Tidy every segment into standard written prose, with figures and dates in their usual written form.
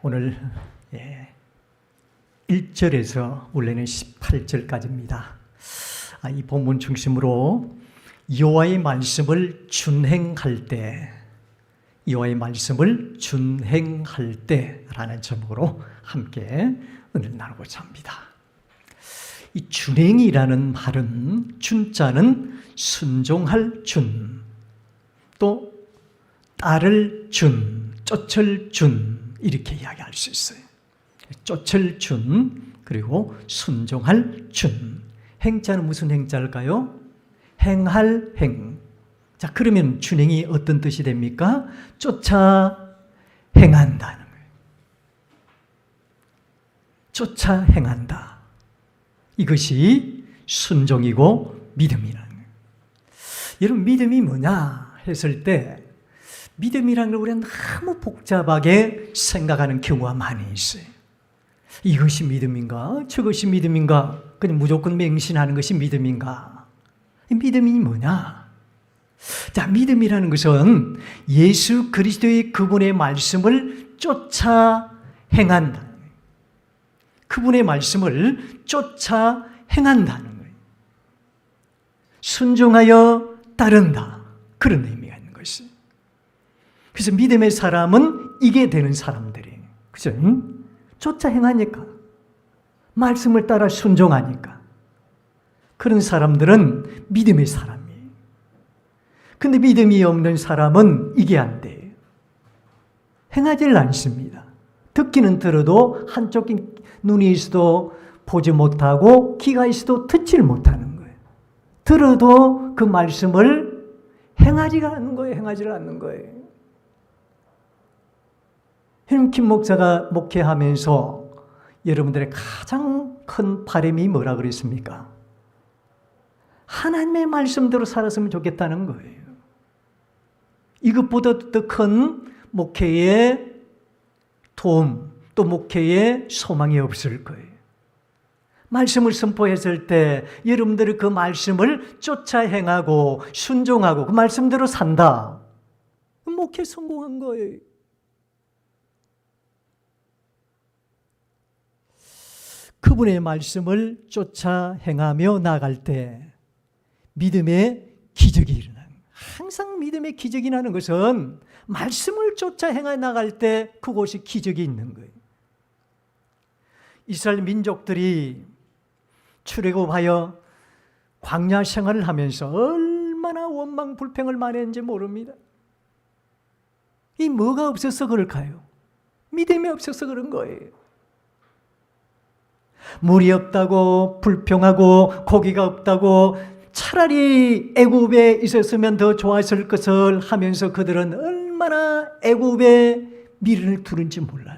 오늘 1절에서 원래는 18절까지입니다. 이 본문 중심으로 여호와의 말씀을 준행할 때, 여호와의 말씀을 준행할 때라는 제목으로 함께 은혜를 나누고자 합니다. 이 준행이라는 말은 준자는 순종할 준, 또 따를 준, 쫓을 준 이렇게 이야기할 수 있어요. 쫓을 준, 그리고 순종할 준. 행자는 무슨 행자일까요? 행할 행. 자, 그러면 준행이 어떤 뜻이 됩니까? 쫓아 행한다는 거예요. 쫓아 행한다. 이것이 순종이고 믿음이라는 거예요. 여러분, 믿음이 뭐냐 했을 때 믿음이라는 걸 우리는 너무 복잡하게 생각하는 경우가 많이 있어요. 이것이 믿음인가? 저것이 믿음인가? 그냥 무조건 맹신하는 것이 믿음인가? 믿음이 뭐냐? 자, 믿음이라는 것은 예수 그리스도의 그분의 말씀을 쫓아 행한다. 그분의 말씀을 쫓아 행한다는 거예요. 순종하여 따른다. 그런 의미가 있는 것이에요. 그래서 믿음의 사람은 이게 되는 사람들이에요. 그죠? 쫓아 행하니까. 말씀을 따라 순종하니까. 그런 사람들은 믿음의 사람이에요. 근데 믿음이 없는 사람은 이게 안 돼요. 행하지를 않습니다. 듣기는 들어도 한쪽 눈이 있어도 보지 못하고 귀가 있어도 듣지를 못하는 거예요. 들어도 그 말씀을 행하지가 않는 거예요. 행하지를 않는 거예요. 김 목사가 목회하면서 여러분들의 가장 큰 바람이 뭐라 그랬습니까? 하나님의 말씀대로 살았으면 좋겠다는 거예요. 이것보다 더 큰 목회의 도움, 또 목회의 소망이 없을 거예요. 말씀을 선포했을 때 여러분들이 그 말씀을 쫓아 행하고 순종하고 그 말씀대로 산다. 목회 성공한 거예요. 그분의 말씀을 쫓아 행하며 나갈 때 믿음의 기적이 일어나는 거예요. 항상 믿음의 기적이 나는 것은 말씀을 쫓아 행해 나갈 때 그곳이 기적이 있는 거예요. 이스라엘 민족들이 출애굽하여 광야 생활을 하면서 얼마나 원망 불평을 많이 했는지 모릅니다. 이 뭐가 없어서 그럴까요? 믿음이 없어서 그런 거예요. 물이 없다고 불평하고 고기가 없다고 차라리 애굽에 있었으면 더 좋았을 것을 하면서 그들은 얼마나 애굽에 미련을 두른지 몰라요.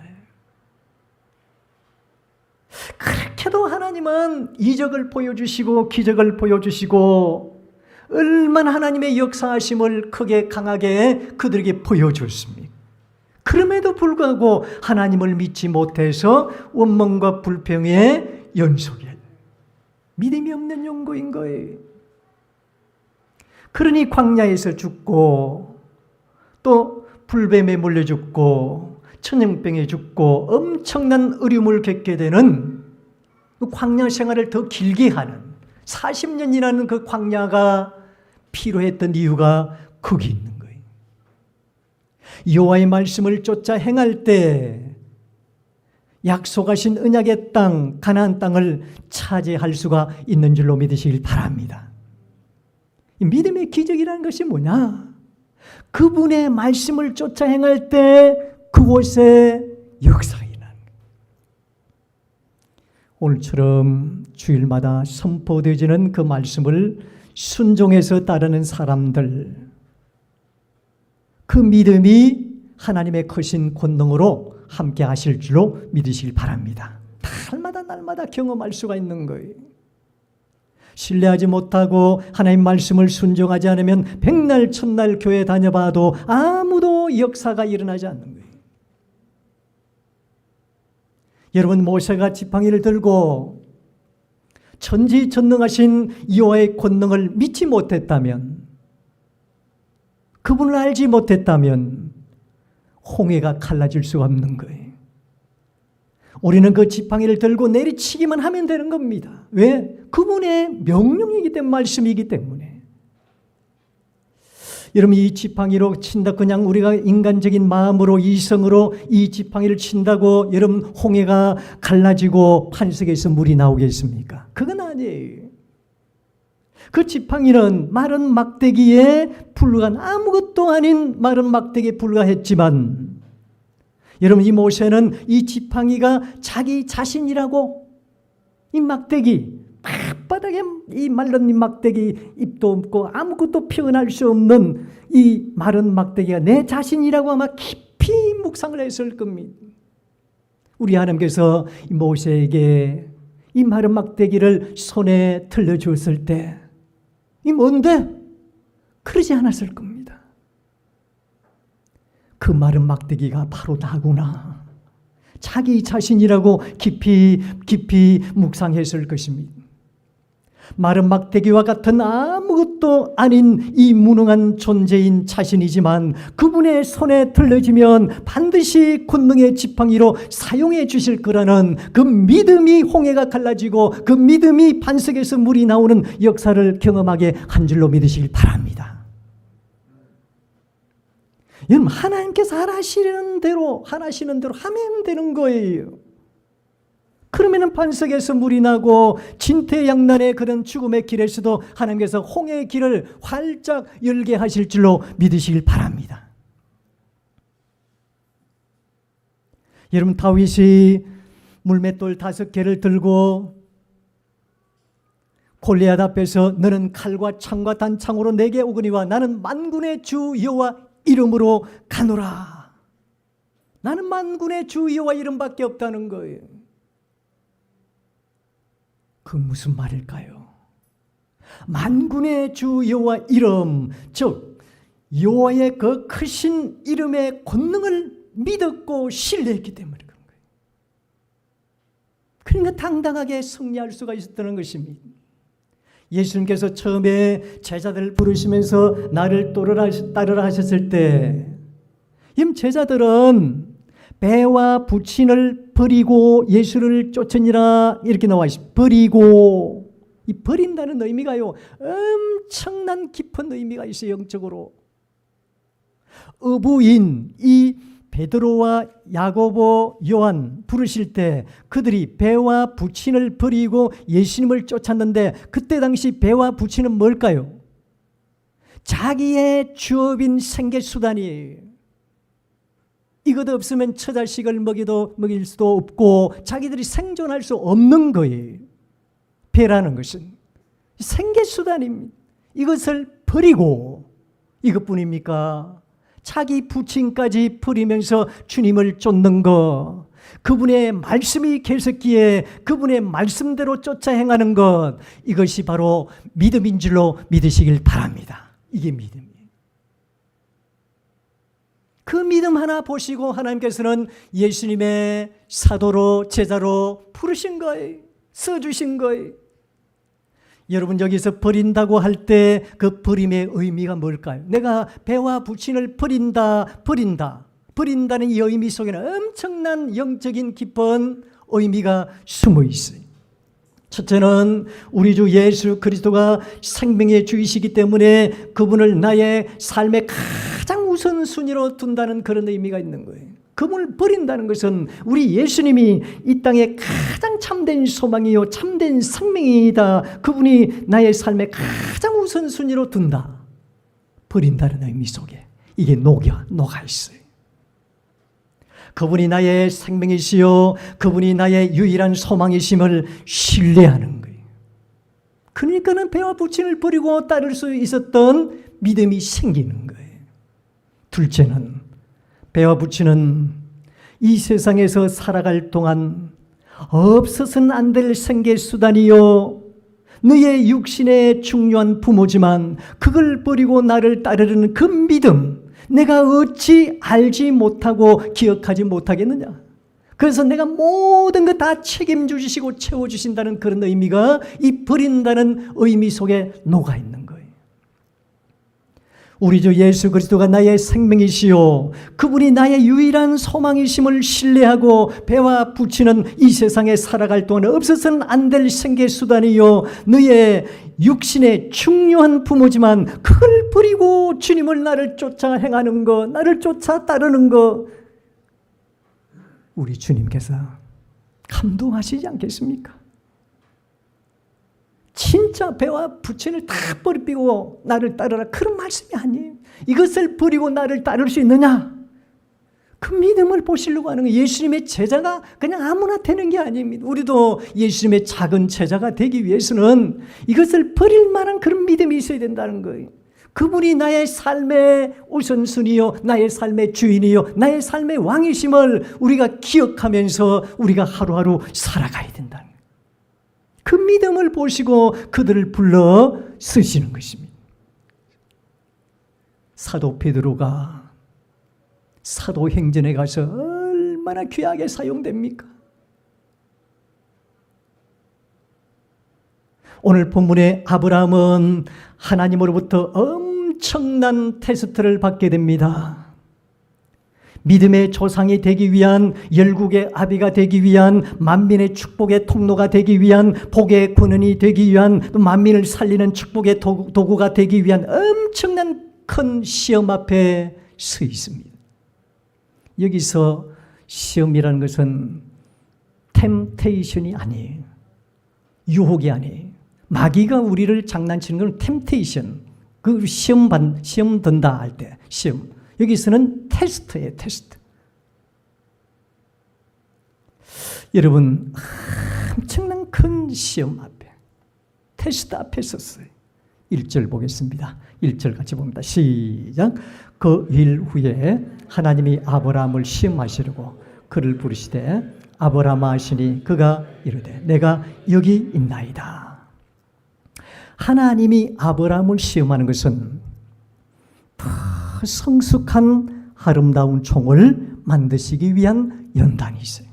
그렇게도 하나님은 이적을 보여주시고 기적을 보여주시고 얼마나 하나님의 역사하심을 크게 강하게 그들에게 보여줬습니까? 그럼에도 불구하고 하나님을 믿지 못해서 원망과 불평의 연속이에요. 믿음이 없는 용고인 거예요. 그러니 광야에서 죽고 또 불뱀에 물려 죽고 천연병에 죽고 엄청난 어려움을 겪게 되는 그 광야 생활을 더 길게 하는 40년이라는 그 광야가 필요했던 이유가 거기 있는 거예요. 여호와의 말씀을 쫓아 행할 때 약속하신 언약의 땅, 가나안 땅을 차지할 수가 있는 줄로 믿으시길 바랍니다. 이 믿음의 기적이라는 것이 뭐냐? 그분의 말씀을 쫓아 행할 때 그곳에 역사가 일어나는 거예요. 오늘처럼 주일마다 선포되어지는 그 말씀을 순종해서 따르는 사람들, 그 믿음이 하나님의 크신 권능으로 함께 하실 줄로 믿으시길 바랍니다. 날마다 경험할 수가 있는 거예요. 신뢰하지 못하고 하나님 말씀을 순종하지 않으면 백날 천날 교회 다녀봐도 아무도 역사가 일어나지 않는 거예요. 여러분, 모세가 지팡이를 들고 전지전능하신 여호와의 권능을 믿지 못했다면, 그분을 알지 못했다면 홍해가 갈라질 수가 없는 거예요. 우리는 그 지팡이를 들고 내리치기만 하면 되는 겁니다. 왜? 그분의 명령이기 때문에, 말씀이기 때문에. 여러분, 이 지팡이로 친다, 그냥 우리가 인간적인 마음으로, 이성으로 이 지팡이를 친다고 여러분 홍해가 갈라지고 반석에서 물이 나오겠습니까? 그건 아니에요. 그 지팡이는 마른 막대기에 불과한, 아무것도 아닌 마른 막대기에 불과했지만, 여러분, 이 모세는 이 지팡이가 자기 자신이라고, 이 막대기, 바닥에 이 마른 막대기, 입도 없고 아무것도 표현할 수 없는 이 마른 막대기가 내 자신이라고 아마 깊이 묵상을 했을 겁니다. 우리 하나님께서 이 모세에게 이 마른 막대기를 손에 들려주었을 때, 이 뭔데? 그러지 않았을 겁니다. 그 마른 막대기가 바로 나구나, 자기 자신이라고 깊이 묵상했을 것입니다. 마른 막대기와 같은 아무것도 아닌 이 무능한 존재인 자신이지만 그분의 손에 들려지면 반드시 권능의 지팡이로 사용해 주실 거라는 그 믿음이 홍해가 갈라지고 그 믿음이 반석에서 물이 나오는 역사를 경험하게 한 줄로 믿으시길 바랍니다. 여러분, 하나님께서 하시는 대로 하면 되는 거예요. 그러면 반석에서 물이 나고 진퇴양난의 그런 죽음의 길에서도 하나님께서 홍해의 길을 활짝 열게 하실 줄로 믿으시길 바랍니다. 여러분, 다윗이 물맷돌 5개를 들고 골리앗 앞에서 너는 칼과 창과 단창으로 내게 오거니와 나는 만군의 주 여호와 이름으로 가노라. 나는 만군의 주 여호와 이름밖에 없다는 거예요. 그 무슨 말일까요? 만군의 주 여호와 이름, 즉 여호와의 그 크신 이름의 권능을 믿었고 신뢰했기 때문에 그런 거예요. 그러니까 당당하게 승리할 수가 있었다는 것입니다. 예수님께서 처음에 제자들을 부르시면서 나를 따르라 하셨을 때, 이 제자들은 배와 부친을 버리고 예수를 쫓으니라 이렇게 나와 있습니다. 버리고, 이 버린다는 의미가요, 엄청난 깊은 의미가 있어요. 영적으로 어부인 이 베드로와 야고보, 요한 부르실 때 그들이 배와 부친을 버리고 예수님을 쫓았는데, 그때 당시 배와 부친은 뭘까요? 자기의 주업인 생계수단이에요. 이것 없으면 처자식을 먹일 수도 없고 자기들이 생존할 수 없는 거예요. 배라는 것은 생계수단입니다. 이것을 버리고, 이것뿐입니까? 자기 부친까지 버리면서 주님을 쫓는 것, 그분의 말씀이 계셨기에 그분의 말씀대로 쫓아 행하는 것, 이것이 바로 믿음인 줄로 믿으시길 바랍니다. 이게 믿음이에요. 그 믿음 하나 보시고 하나님께서는 예수님의 사도로, 제자로 부르신 거예요. 써주신 거예요. 여러분, 여기서 버린다고 할 때 그 버림의 의미가 뭘까요? 내가 배와 부친을 버린다는 이 의미 속에는 엄청난 영적인 깊은 의미가 숨어 있어요. 첫째는 우리 주 예수 그리스도가 생명의 주이시기 때문에 그분을 나의 삶의 가장 우선순위로 둔다는 그런 의미가 있는 거예요. 그분을 버린다는 것은 우리 예수님이 이 땅에 가장 참된 소망이요 참된 생명이다, 그분이 나의 삶의 가장 우선순위로 둔다, 버린다는 의미 속에 이게 녹아 있어요. 그분이 나의 생명이시요 그분이 나의 유일한 소망이심을 신뢰하는 거예요. 그러니까는 배와 부친을 버리고 따를 수 있었던 믿음이 생기는 거예요. 둘째는, 배와 부친은 이 세상에서 살아갈 동안 없어서는 안 될 생계수단이요 너의 육신의 중요한 부모지만 그걸 버리고 나를 따르는 그 믿음, 내가 어찌 알지 못하고 기억하지 못하겠느냐. 그래서 내가 모든 것 다 책임주시고 채워주신다는 그런 의미가 이 버린다는 의미 속에 녹아있는 거예요. 우리 주 예수 그리스도가 나의 생명이시요 그분이 나의 유일한 소망이심을 신뢰하고 배와 붙이는 이 세상에 살아갈 동안 없어서는 안 될 생계수단이요 너의 육신의 중요한 부모지만 그걸 버리고 주님을 나를 쫓아 행하는 거, 나를 쫓아 따르는 거, 우리 주님께서 감동하시지 않겠습니까? 진짜 배와 부친을 다 버리고 나를 따르라, 그런 말씀이 아니에요. 이것을 버리고 나를 따를 수 있느냐? 그 믿음을 보시려고 하는 거예요. 예수님의 제자가 그냥 아무나 되는 게 아닙니다. 우리도 예수님의 작은 제자가 되기 위해서는 이것을 버릴 만한 그런 믿음이 있어야 된다는 거예요. 그분이 나의 삶의 우선순위요, 나의 삶의 주인이요, 나의 삶의 왕이심을 우리가 기억하면서 우리가 하루하루 살아가야 된다는 거예요. 그 믿음을 보시고 그들을 불러 쓰시는 것입니다. 사도 베드로가 사도행전에 가서 얼마나 귀하게 사용됩니까? 오늘 본문의 아브라함은 하나님으로부터 엄청난 테스트를 받게 됩니다. 믿음의 조상이 되기 위한, 열국의 아비가 되기 위한, 만민의 축복의 통로가 되기 위한, 복의 근원이 되기 위한, 또 만민을 살리는 축복의 도구가 되기 위한 엄청난 큰 시험 앞에 서 있습니다. 여기서 시험이라는 것은 템테이션이 아니에요. 유혹이 아니에요. 마귀가 우리를 장난치는 건 템테이션, 그 시험 든다 할 때 시험. 여기서는 테스트예요, 테스트. 여러분, 엄청난 큰 시험 앞에, 테스트 앞에 섰어요. 1절 보겠습니다. 1절 같이 봅니다. 시작. 그 일 후에 하나님이 아브라함을 시험하시려고 그를 부르시되 아브라함아 하시니 그가 이르되 내가 여기 있나이다. 하나님이 아브라함을 시험하는 것은 성숙한 아름다운 종을 만드시기 위한 연단이 있어요.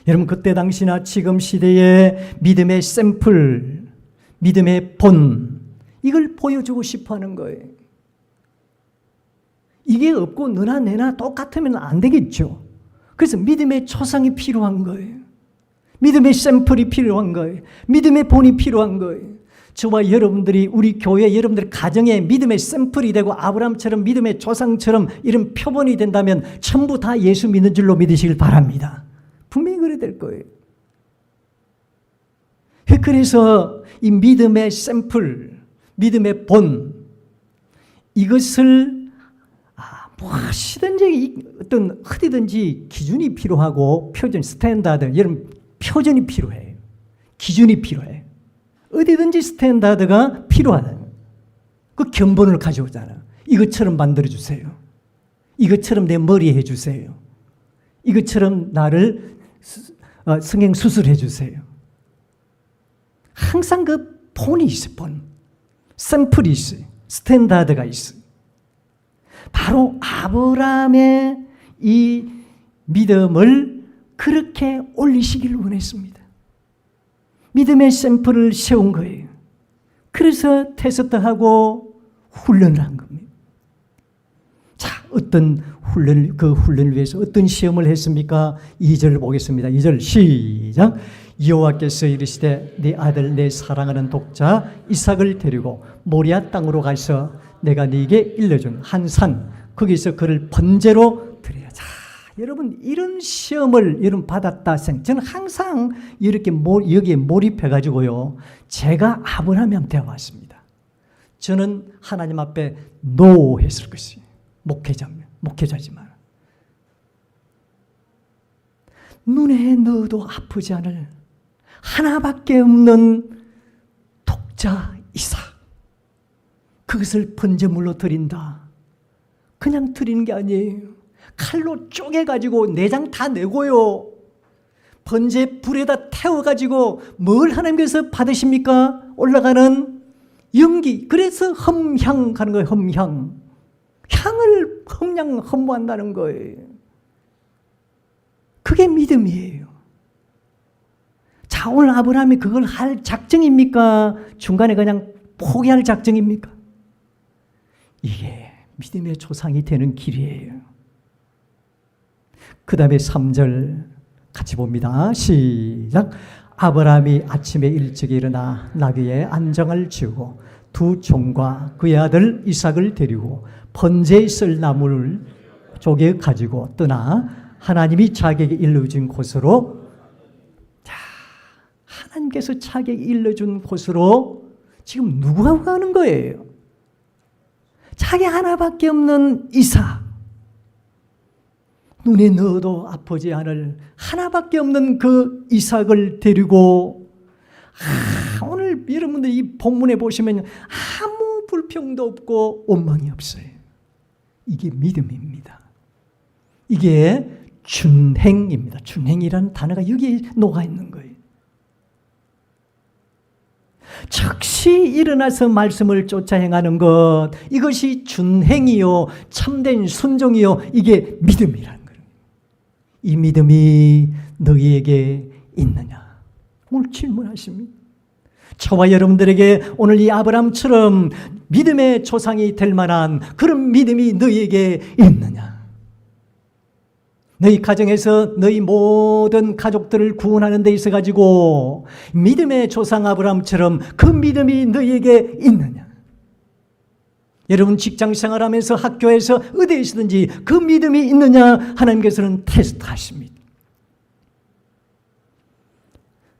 여러분, 그때 당시나 지금 시대의 믿음의 샘플, 믿음의 본, 이걸 보여주고 싶어 하는 거예요. 이게 없고 너나 내나 똑같으면 안 되겠죠. 그래서 믿음의 초상이 필요한 거예요. 믿음의 샘플이 필요한 거예요. 믿음의 본이 필요한 거예요. 저와 여러분들이, 우리 교회 여러분들 가정에 믿음의 샘플이 되고 아브라함처럼 믿음의 조상처럼 이런 표본이 된다면 전부 다 예수 믿는 줄로 믿으시길 바랍니다. 분명히 그래 될 거예요. 그래서 이 믿음의 샘플, 믿음의 본, 이것을 무엇이든지 어떤 어디든지 기준이 필요하고 표준, 스탠다드, 여러분 표준이 필요해요. 기준이 필요해요. 어디든지 스탠다드가 필요하다. 그 견본을 가져오잖아. 이것처럼 만들어주세요. 이것처럼 내 머리 해주세요. 이것처럼 나를 성형수술해 주세요. 항상 그 본이 있어요. 본. 샘플이 있어요. 스탠다드가 있어요. 바로 아브라함의 이 믿음을 그렇게 올리시길 원했습니다. 믿음의 샘플을 세운 거예요. 그래서 테스트하고 훈련을 한 겁니다. 자, 어떤 훈련을, 그 훈련을 위해서 어떤 시험을 했습니까? 2절 보겠습니다. 2절 시작. 여호와께서 이르시되 네 아들 내 사랑하는 독자 이삭을 데리고 모리아 땅으로 가서 내가 네게 일러준 한 산, 거기서 그를 번제로 드려야. 자, 여러분, 이런 시험을 여러분 받았다 생. 저는 항상 이렇게 여기에 몰입해가지고요, 제가 아브라함한테 되어왔습니다. 저는 하나님 앞에 노 했을 것이에요. 목회자지만 눈에 넣어도 아프지 않을 하나밖에 없는 독자 이삭, 그것을 번제물로 드린다. 그냥 드리는 게 아니에요. 칼로 쪼개가지고 내장 다 내고요, 번제 불에다 태워가지고 뭘 하나님께서 받으십니까? 올라가는 연기. 그래서 험향 가는 거예요. 험향. 향을 험무한다는 거예요. 그게 믿음이에요. 자, 오늘 아브라함이 그걸 할 작정입니까? 중간에 그냥 포기할 작정입니까? 이게 믿음의 조상이 되는 길이에요. 그 다음에 3절 같이 봅니다. 시작. 아브라함이 아침에 일찍 일어나 나귀에 안장을 지우고 두 종과 그의 아들 이삭을 데리고 번제에 쓸 나무를 쪼개 가지고 떠나 하나님이 자기에게 일러준 곳으로, 자, 하나님께서 자기에게 일러준 곳으로 지금 누구하고 가는 거예요? 자기 하나밖에 없는 이삭, 눈에 넣어도 아프지 않을 하나밖에 없는 그 이삭을 데리고, 오늘 여러분들 이 본문에 보시면 아무 불평도 없고 원망이 없어요. 이게 믿음입니다. 이게 준행입니다. 준행이라는 단어가 여기에 녹아 있는 거예요. 즉시 일어나서 말씀을 쫓아 행하는 것, 이것이 준행이요 참된 순종이요, 이게 믿음이라는 거예요. 이 믿음이 너희에게 있느냐? 오늘 질문하십니다. 저와 여러분들에게 오늘 이 아브라함처럼 믿음의 조상이 될 만한 그런 믿음이 너희에게 있느냐? 너희 가정에서 너희 모든 가족들을 구원하는 데 있어 가지고 믿음의 조상 아브라함처럼 그 믿음이 너희에게 있느냐? 여러분 직장 생활하면서 학교에서 어디에서든지 그 믿음이 있느냐? 하나님께서는 테스트하십니다.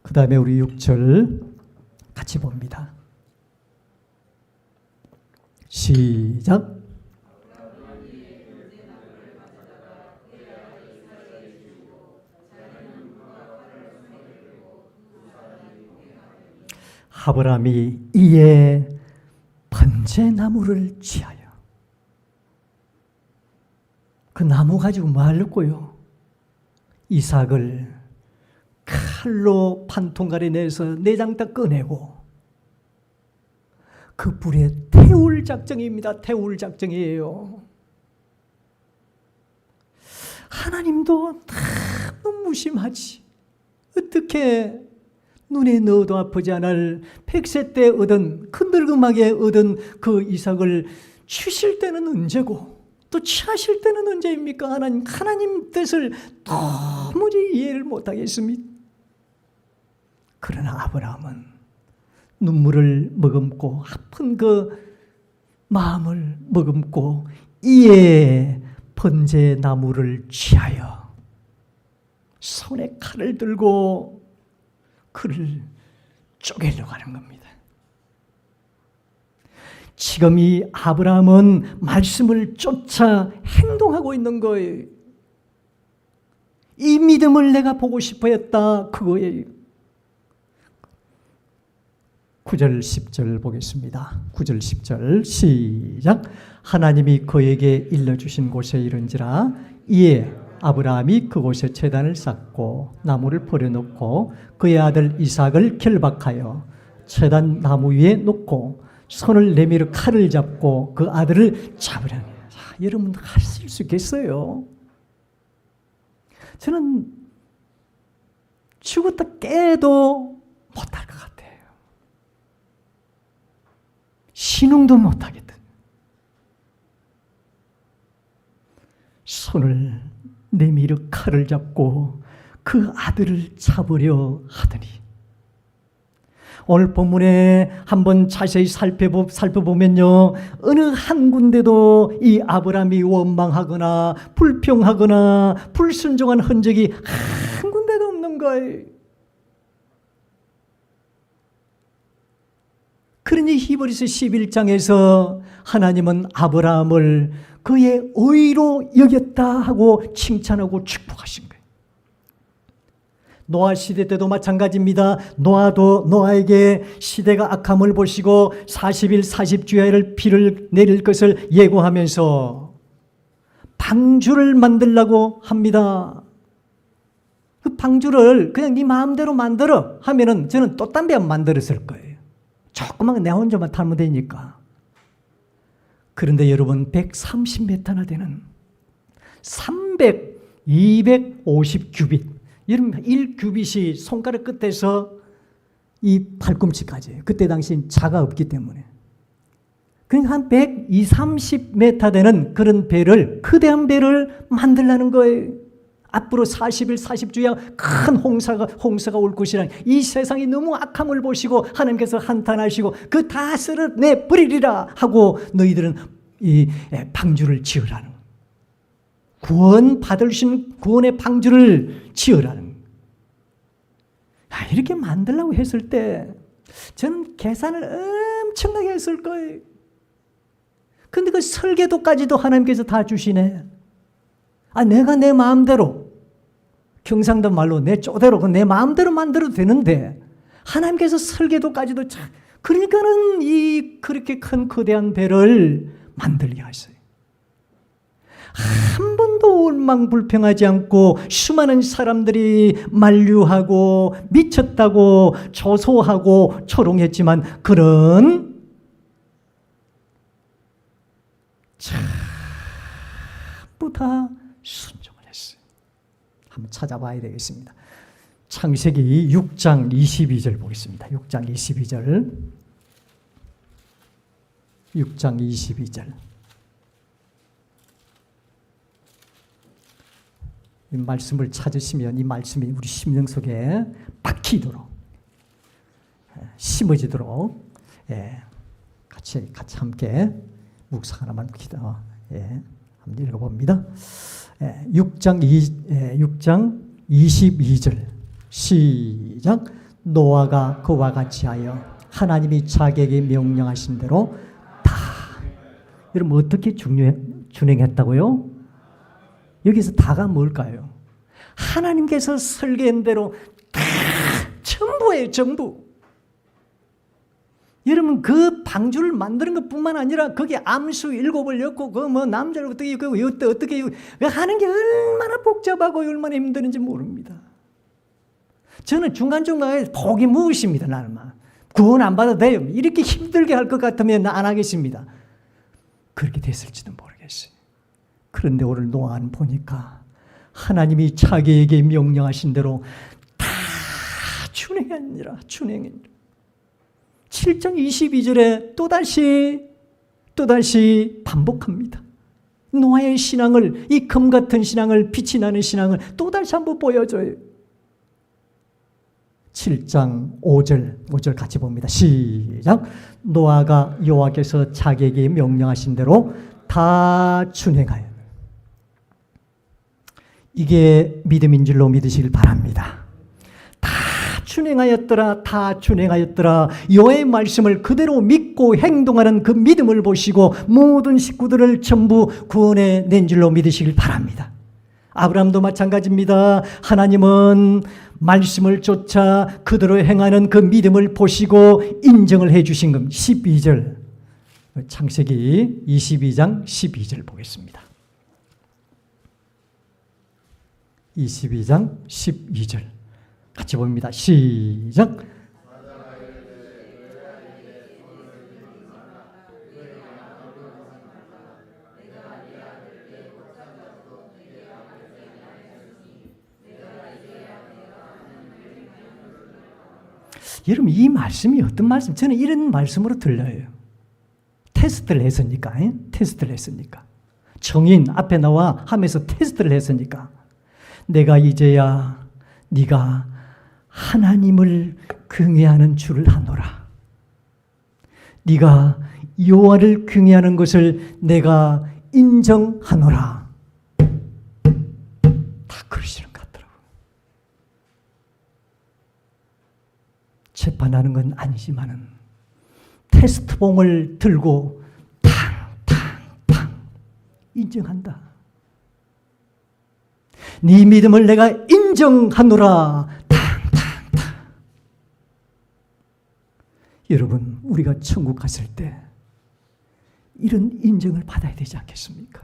그 다음에 우리 6절 같이 봅니다. 시작. 아브라함이 이에 번제나무를 취하여, 그 나무 가지고 뭐 하려고요? 이삭을 칼로 판통가리 내서 내장 다 꺼내고 그 불에 태울 작정입니다. 태울 작정이에요. 하나님도 너무 무심하지. 어떻게 눈에 넣어도 아프지 않을 100세 때 얻은, 그 늙음하게 얻은 그 이삭을 취실 때는 언제고 또 취하실 때는 언제입니까? 하나님 뜻을 도무지 이해를 못하겠습니다. 그러나 아브라함은 눈물을 머금고 아픈 그 마음을 머금고 이에 번제나무를 취하여 손에 칼을 들고 그를 쪼개려고 하는 겁니다. 지금 이 아브라함은 말씀을 쫓아 행동하고 있는 거예요. 이 믿음을 내가 보고 싶어 했다, 그거예요. 9절 10절 보겠습니다. 9절 10절 시작. 하나님이 그에게 일러주신 곳에 이른지라 이에 아브라함이 그곳에 제단을 쌓고 나무를 버려놓고 그의 아들 이삭을 결박하여 제단 나무 위에 놓고 손을 내밀어 칼을 잡고 그 아들을 잡으려니. 여러분 하실 수 있겠어요? 저는 죽었다 깨도 못할 것 같아요. 신흥도 못하겠다. 손을 내밀어 칼을 잡고 그 아들을 잡으려 하더니, 오늘 본문에 한번 자세히 살펴보면요, 어느 한 군데도 이 아브라함이 원망하거나 불평하거나 불순종한 흔적이 한 군데도 없는 거예요. 그러니 히브리서 11장에서 하나님은 아브라함을 그의 의로 여겼다 하고 칭찬하고 축복하신 거예요. 노아 시대 때도 마찬가지입니다. 노아도 노아에게 시대가 악함을 보시고 40일 40주야를 비를 내릴 것을 예고하면서 방주를 만들라고 합니다. 그 방주를 그냥 네 마음대로 만들어 하면은 저는 또 딴 데 만들었을 거예요. 조그만 내 혼자만 타면 되니까. 그런데 여러분 130m나 되는 250 규빗, 여러분 1규빗이 손가락 끝에서 이 팔꿈치까지, 그때 당시엔 차가 없기 때문에 그러니까 한 120, 30m 되는 그런 배를, 거대한 배를 만들라는 거예요. 앞으로 40일, 40주야 큰 홍수가 올 것이라니, 이 세상이 너무 악함을 보시고 하나님께서 한탄하시고 그 다 쓸어내버리리라 하고 너희들은 이 방주를 지으라는, 구원 받으신 구원의 방주를 지으라는. 이렇게 만들려고 했을 때 저는 계산을 엄청나게 했을 거예요. 근데 그 설계도까지도 하나님께서 다 주시네. 내가 내 마음대로, 경상도 말로 내 쪼대로 내 마음대로 만들어도 되는데 하나님께서 설계도까지도 그러니까는 이 그렇게 큰 거대한 배를 만들게 하셨어요. 한 번도 원망불평하지 않고 수많은 사람들이 만류하고 미쳤다고 조소하고 조롱했지만 그는 전부 다 순종을 했어요. 한번 찾아봐야 되겠습니다. 창세기 6장 22절 보겠습니다. 6장 22절. 6장 22절. 이 말씀을 찾으시면 이 말씀이 우리 심령 속에 박히도록, 심어지도록, 같이 함께 묵상 하나만 한번 읽어봅니다. 6장 22절 시작. 노아가 그와 같이 하여 하나님이 자기에게 명령하신 대로 다. 여러분 어떻게 준행했다고요? 여기서 다가 뭘까요? 하나님께서 설계한 대로 다 전부예요. 전부. 여러분 그 방주를 만드는 것뿐만 아니라 거기에 암수 7을 엮고 그 뭐 남자를 어떻게 하는 게 얼마나 복잡하고 얼마나 힘드는지 모릅니다. 저는 중간중간에 복이 무엇입니다. 나는 구원 안 받아도 돼요. 이렇게 힘들게 할 것 같으면 안 하겠습니다. 그렇게 됐을지도 모르겠어요. 그런데 오늘 노아는 보니까 하나님이 자기에게 명령하신 대로 다 준행하니라. 7장 22절에 또다시 반복합니다. 노아의 신앙을, 이 금 같은 신앙을, 빛이 나는 신앙을 또다시 한번 보여줘요. 7장 5절 같이 봅니다. 시작. 노아가 여호와께서 자기에게 명령하신 대로 다 준행하여. 이게 믿음인 줄로 믿으시길 바랍니다. 다 준행하였더라. 여호와의 말씀을 그대로 믿고 행동하는 그 믿음을 보시고 모든 식구들을 전부 구원해 낸 줄로 믿으시길 바랍니다. 아브라함도 마찬가지입니다. 하나님은 말씀을 쫓아 그대로 행하는 그 믿음을 보시고 인정을 해 주신 겁니다. 12절 창세기 22장 12절 보겠습니다. 22장 12절 같이 봅니다. 시작. 여러분 이 말씀이 어떤 말씀? 저는 이런 말씀으로 들려요. 테스트를 했으니까. 정인 앞에 나와 하면서 테스트를 했으니까. 내가 이제야 네가 하나님을 경외하는 줄을 아노라. 네가 여호와를 경외하는 것을 내가 인정하노라. 다 그러시는 것 같더라고요. 재판하는 건 아니지만은 테스트봉을 들고 탕탕탕 인정한다. 네 믿음을 내가 인정하노라. 여러분 우리가 천국 갔을 때 이런 인정을 받아야 되지 않겠습니까?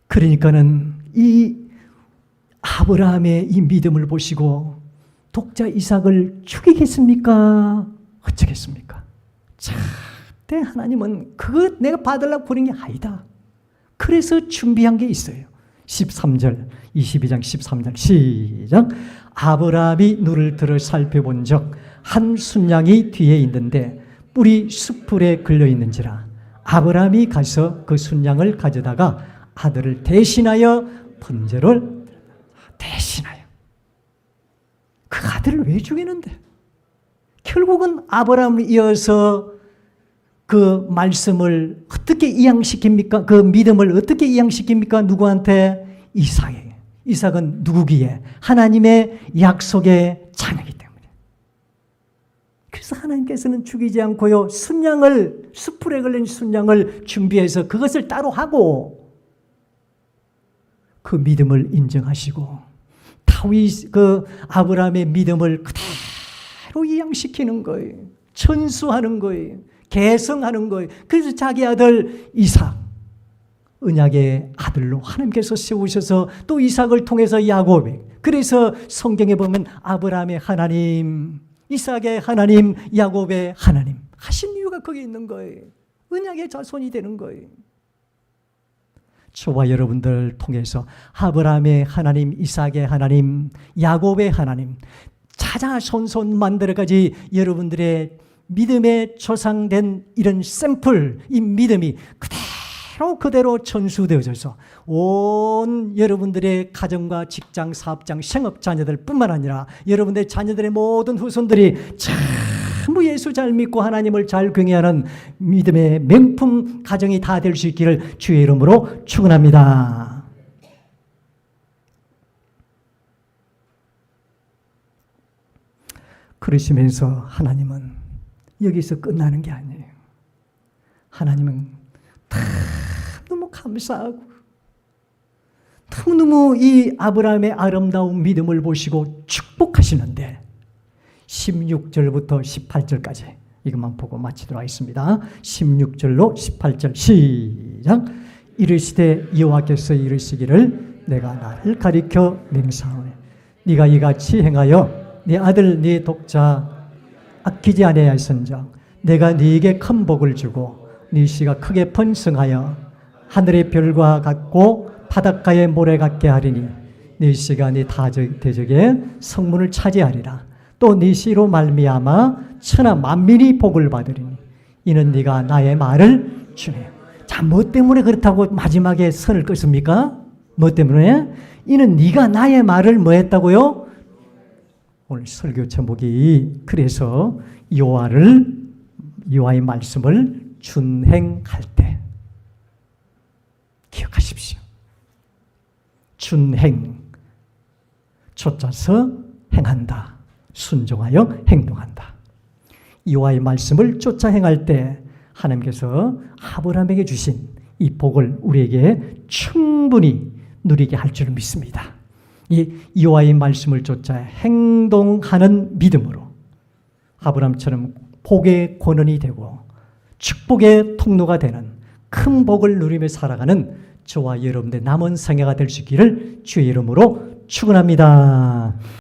그러니까는 이 아브라함의 이 믿음을 보시고 독자 이삭을 죽이겠습니까? 어쩌겠습니까? 절대 하나님은 그거 내가 받으려고 보낸 게 아니다. 그래서 준비한 게 있어요. 13절 22장 13절 시작. 아브라함이 눈을 들어 살펴본 적 한 순양이 뒤에 있는데 뿔이 숯불에 걸려 있는지라 아브라함이 가서 그 순양을 가져다가 아들을 대신하여 번제를 대신하여 그 아들을 왜 죽이는데? 결국은 아브라함을 이어서 그 말씀을 어떻게 이양시킵니까? 그 믿음을 어떻게 이양시킵니까? 누구한테? 이삭에게. 이삭은 누구기에? 하나님의 약속의 자녀이기 때문에. 그래서 하나님께서는 죽이지 않고요, 순양을, 숯불에 걸린 순양을 준비해서 그것을 따로 하고 그 믿음을 인정하시고 다윗 그 아브라함의 믿음을 그대로 이양시키는 거예요. 천수하는 거예요. 계승하는 거예요. 그래서 자기 아들 이삭, 언약의 아들로 하나님께서 세우셔서 또 이삭을 통해서 야곱이, 그래서 성경에 보면 아브라함의 하나님, 이삭의 하나님, 야곱의 하나님 하신 이유가 거기에 있는 거예요. 언약의 자손이 되는 거예요. 저와 여러분들 통해서 아브라함의 하나님, 이삭의 하나님, 야곱의 하나님 자자손손 만들어가지 여러분들의 믿음에 조상된 이런 샘플, 이 믿음이 그대로 전수되어져서 온 여러분들의 가정과 직장, 사업장, 생업 자녀들 뿐만 아니라 여러분들의 자녀들의 모든 후손들이 전부 예수 잘 믿고 하나님을 잘 경외하는 믿음의 명품 가정이 다 될 수 있기를 주의 이름으로 축원합니다. 그러시면서 하나님은 여기서 끝나는 게 아니에요. 하나님은 너무 감사하고 너무너무 이 아브라함의 아름다운 믿음을 보시고 축복하시는데 16절부터 18절까지 이것만 보고 마치도록 하겠습니다. 16절로 18절 시작. 이르시되 여호와께서 이르시기를 내가 나를 가리켜 맹세하오니 네가 이같이 행하여 네 아들 네 독자 아끼지 아니하였은즉 내가 네게 큰 복을 주고 네 씨가 크게 번성하여 하늘의 별과 같고 바닷가의 모래 같게 하리니 네 씨가 네 대적의 성문을 차지하리라. 또 네 씨로 말미암아 천하 만민이 복을 받으리니 이는 네가 나의 말을 주네. 자, 뭐 때문에 그렇다고 마지막에 선을 끄습니까? 뭐 때문에? 이는 네가 나의 말을 뭐 했다고요? 오늘 설교 제목이 그래서 여호와의 말씀을 준행할 때 기억하십시오. 준행, 쫓아서 행한다. 순종하여 행동한다. 여호와의 말씀을 쫓아 행할 때 하나님께서 아브라함에게 주신 이 복을 우리에게 충분히 누리게 할 줄 믿습니다. 이 여호와의 말씀을 쫓아 행동하는 믿음으로 아브라함처럼 복의 권원이 되고 축복의 통로가 되는 큰 복을 누리며 살아가는 저와 여러분의 남은 생애가 될 수 있기를 주의 이름으로 축원합니다.